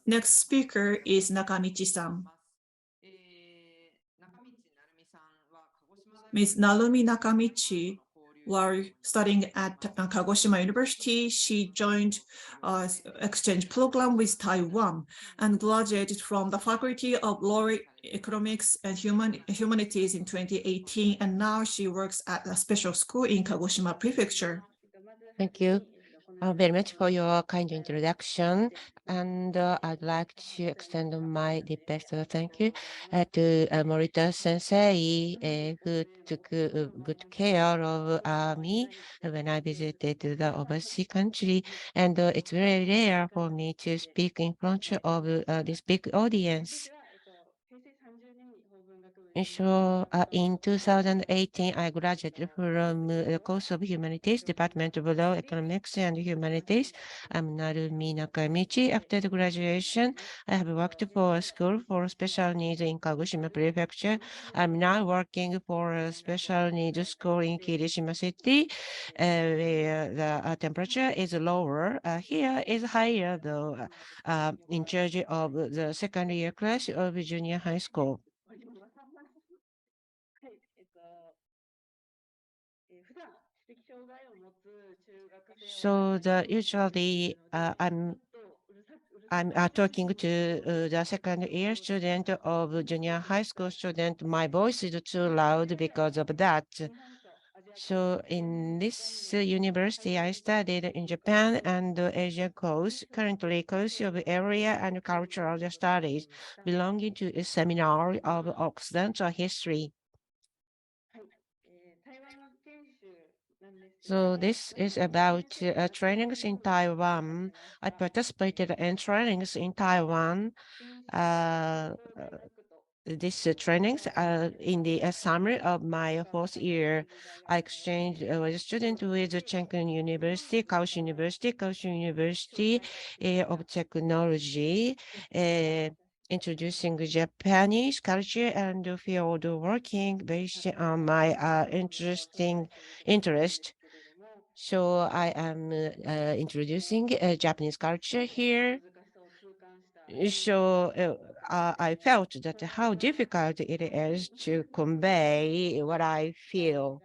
Next speaker is Nakamichi-san. Ms. Narumi Nakamichi, while studying at Kagoshima University, she joined exchange program with Taiwan and graduated from the Faculty of Law, Economics, and Humanities in 2018, and now she works at a special school in Kagoshima Prefecture. Thank you very much for your kind introduction, and I'd like to extend my deepest thank you to Morita Sensei, who took good care of me when I visited the overseas country, and it's very rare for me to speak in front of this big audience. So in 2018, I graduated from the course of Humanities, Department of Law, Economics, and Humanities. I'm Narumi Nakamichi. After the graduation, I have worked for a school for special needs in Kagoshima Prefecture. I'm now working for a special needs school in Kirishima City, where the temperature is lower. Here is higher, though, in charge of the second year class of junior high school. So usually I'm talking to the second year student of junior high school student. My voice is too loud because of that. So in this university, I studied in Japan and Asia course, currently course of area and cultural studies, belonging to a seminar of Occidental history. So this is about trainings in Taiwan. I participated in trainings in Taiwan. These trainings in the summer of my fourth year. I exchanged was a student with Chengkun University, Kaohsiung University of Technology, introducing Japanese culture and field working based on my interest. So I am introducing Japanese culture here. So I felt that how difficult it is to convey what I feel.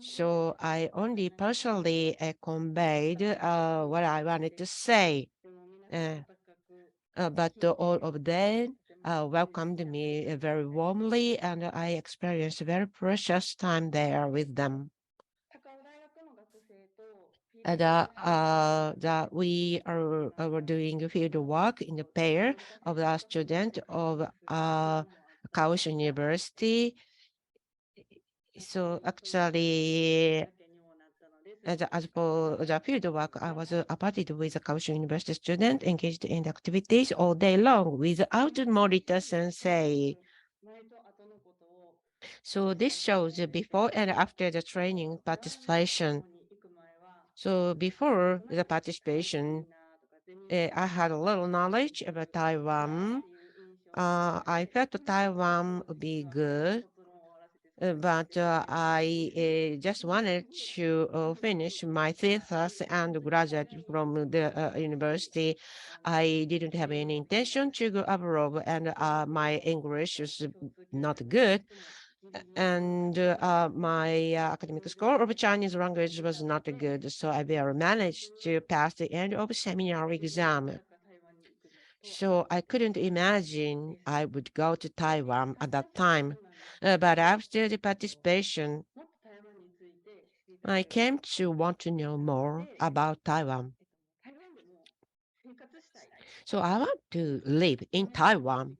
So I only partially conveyed what I wanted to say. But all of them welcomed me very warmly, and I experienced a very precious time there with them. That we are doing field work in the pair of the student of Kaohsiung University. So actually, as for the field work, I was partnered with a Kaohsiung University student engaged in activities all day long without Morita Sensei. So this shows before and after the training participation. So before the participation, I had a little knowledge about Taiwan. I felt Taiwan would be good, but I just wanted to finish my thesis and graduate from the university. I didn't have any intention to go abroad, and my English was not good. And my academic score of Chinese language was not good, so I barely managed to pass the end of seminar exam. So I couldn't imagine I would go to Taiwan at that time. But after the participation, I came to want to know more about Taiwan. So I want to live in Taiwan.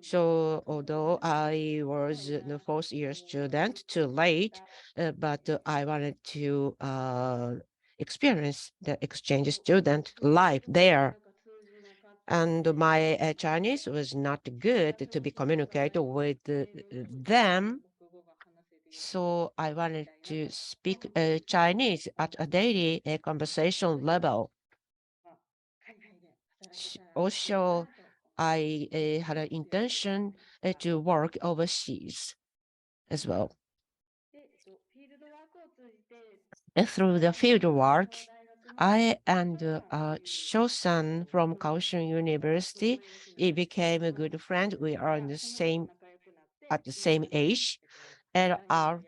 So although I was the fourth year student, too late, but I wanted to experience the exchange student life there. And my Chinese was not good to be communicated with them. So I wanted to speak Chinese at a daily conversation level. Also, I had an intention to work overseas as well. Through the field work, I and Sho-san from Kaohsiung University, he became a good friend. We are in the same at the same age and are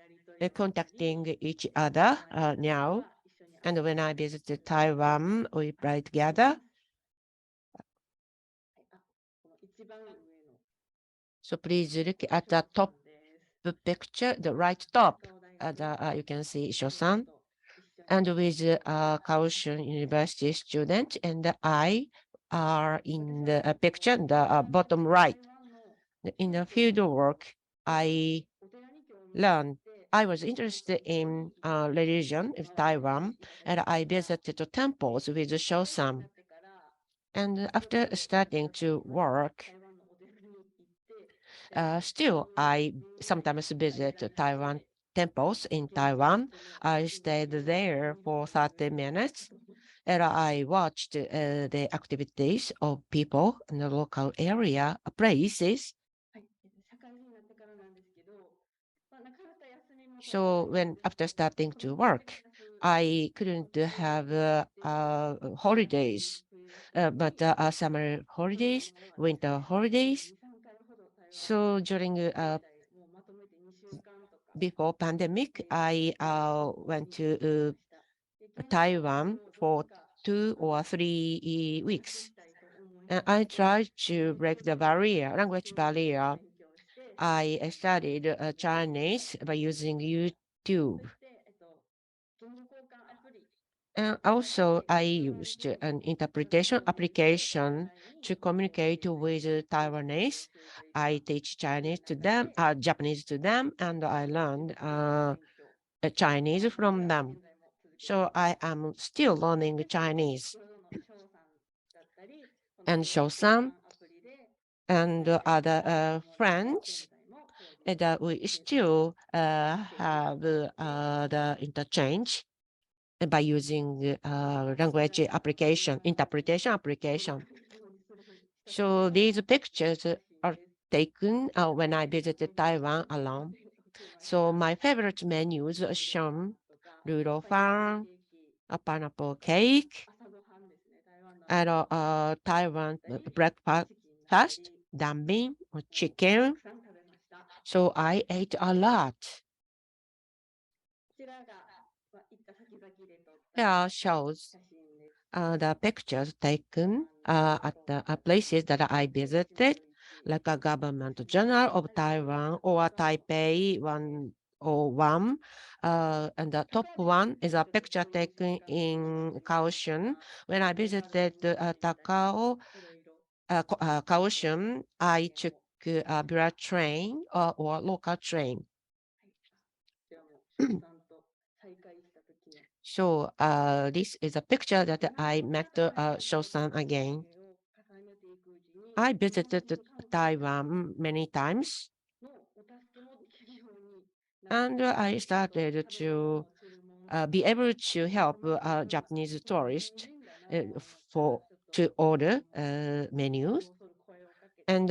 contacting each other now. And when I visited Taiwan, we played together. So please look at the top picture, the right top. You can see Sho-san. And with Kaohsiung University student, and I are in the picture, the bottom right. In the field work, I learned. I was interested in religion of Taiwan, and I visited the temples with Shosam. And after starting to work, still I sometimes visit Taiwan temples in Taiwan. I stayed there for 30 minutes and I watched the activities of people in the local area, places. So when after starting to work, I couldn't have holidays, but summer holidays, winter holidays. So during before pandemic, I went to Taiwan for 2 or 3 weeks. And I tried to break the barrier, language barrier. I studied Chinese by using YouTube. And also, I used an interpretation application to communicate with Taiwanese. I teach Chinese to them, Japanese to them, and I learned Chinese from them. So I am still learning Chinese. And Shou-san and other friends that we still have the interchange by using language application, interpretation application. So these pictures are taken when I visited Taiwan alone. So my favorite menus are shown: noodle farm, a pineapple cake, and Taiwan breakfast, dumpling, or chicken. So I ate a lot. Here shows the pictures taken at the places that I visited, like a government journal of Taiwan or Taipei 101. And the top one is a picture taken in Kaohsiung. When I visited Kaohsiung, I took a Bira train or local train. So this is a picture that I met Shou-san again. I visited Taiwan many times, and I started to be able to help Japanese tourists for to order menus. And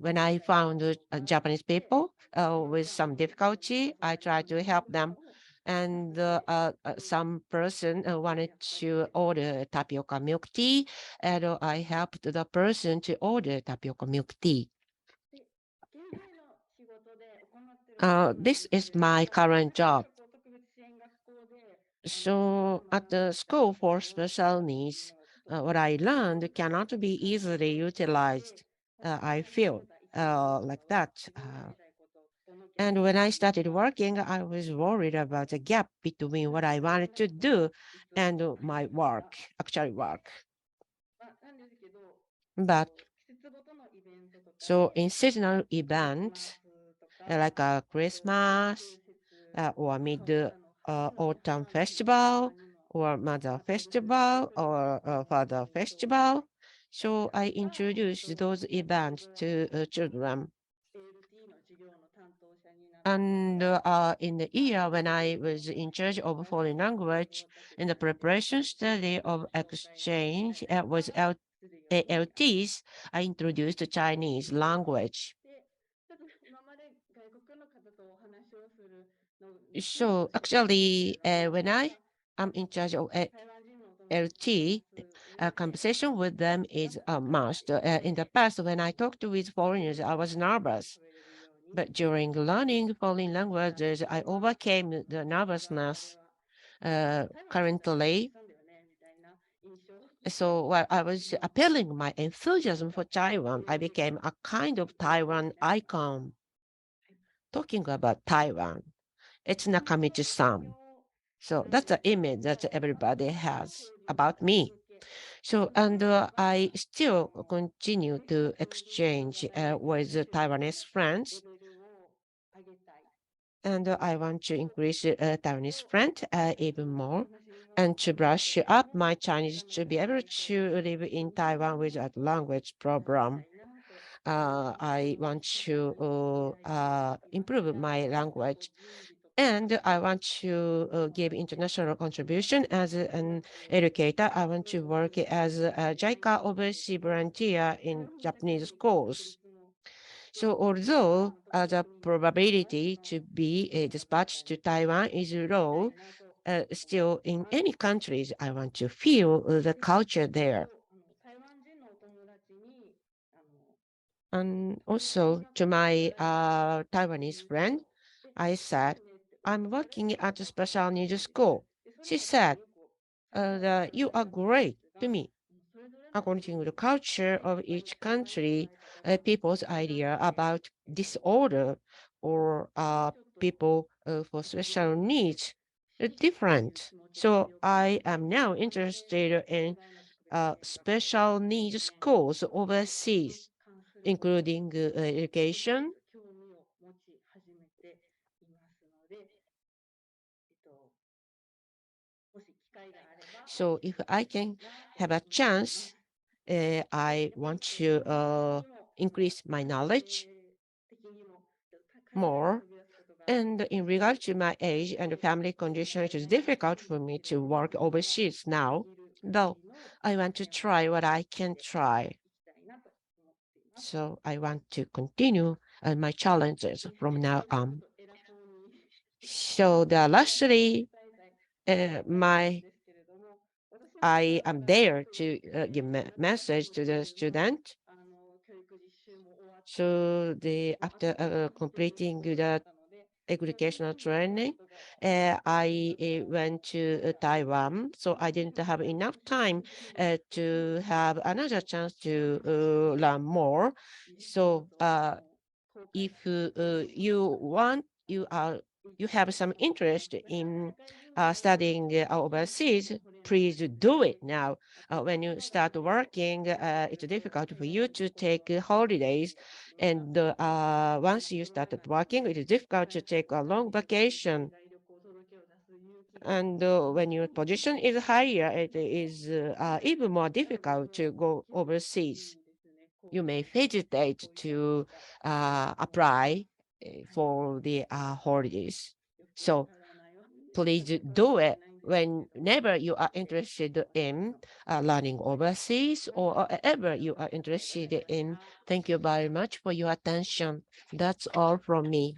when I found Japanese people with some difficulty, I tried to help them. And some person wanted to order tapioca milk tea, and I helped the person to order tapioca milk tea. This is my current job. So at the school for special needs, what I learned cannot be easily utilized. I feel like that. And when I started working, I was worried about the gap between what I wanted to do and my work, actual work. But so in seasonal events like a Christmas or mid autumn festival or mother festival or father festival, so I introduced those events to children. And in the year when I was in charge of foreign language, in the preparation study of exchange was ALTs, I introduced the Chinese language. So actually, when I am in charge of LT, conversation with them is a must. In the past, when I talked with foreigners, I was nervous. But during learning foreign languages, I overcame the nervousness. Currently, so while I was appealing my enthusiasm for Taiwan, I became a kind of Taiwan icon. Talking about Taiwan, it's Nakamichi-san. So that's the image that everybody has about me. So, and I still continue to exchange with Taiwanese friends. And I want to increase Taiwanese friend even more and to brush up my Chinese to be able to live in Taiwan without language problem. I want to improve my language and I want to give international contribution as an educator. I want to work as a JICA overseas volunteer in Japanese schools. So although the probability to be dispatched to Taiwan is low, still in any countries, I want to feel the culture there. And also to my Taiwanese friend, I said, I'm working at a special needs school. She said, that you are great to me. According to the culture of each country, people's idea about disorder or people for special needs are different. So I am now interested in special needs schools overseas, including education. So if I can have a chance, I want to increase my knowledge more. And in regard to my age and family condition, it is difficult for me to work overseas now, though I want to try what I can try. So I want to continue my challenges from now on. So the lastly, my I am there to give message to the student. So the after completing the educational training, I went to Taiwan. So I didn't have enough time to have another chance to learn more. So if you want, you have some interest in studying overseas, please do it now. When you start working, it's difficult for you to take holidays. And once you started working, it is difficult to take a long vacation. And when your position is higher, it is even more difficult to go overseas. You may hesitate to apply for the holidays. So please do it whenever you are interested in learning overseas or ever you are interested in. Thank you very much for your attention. That's all from me.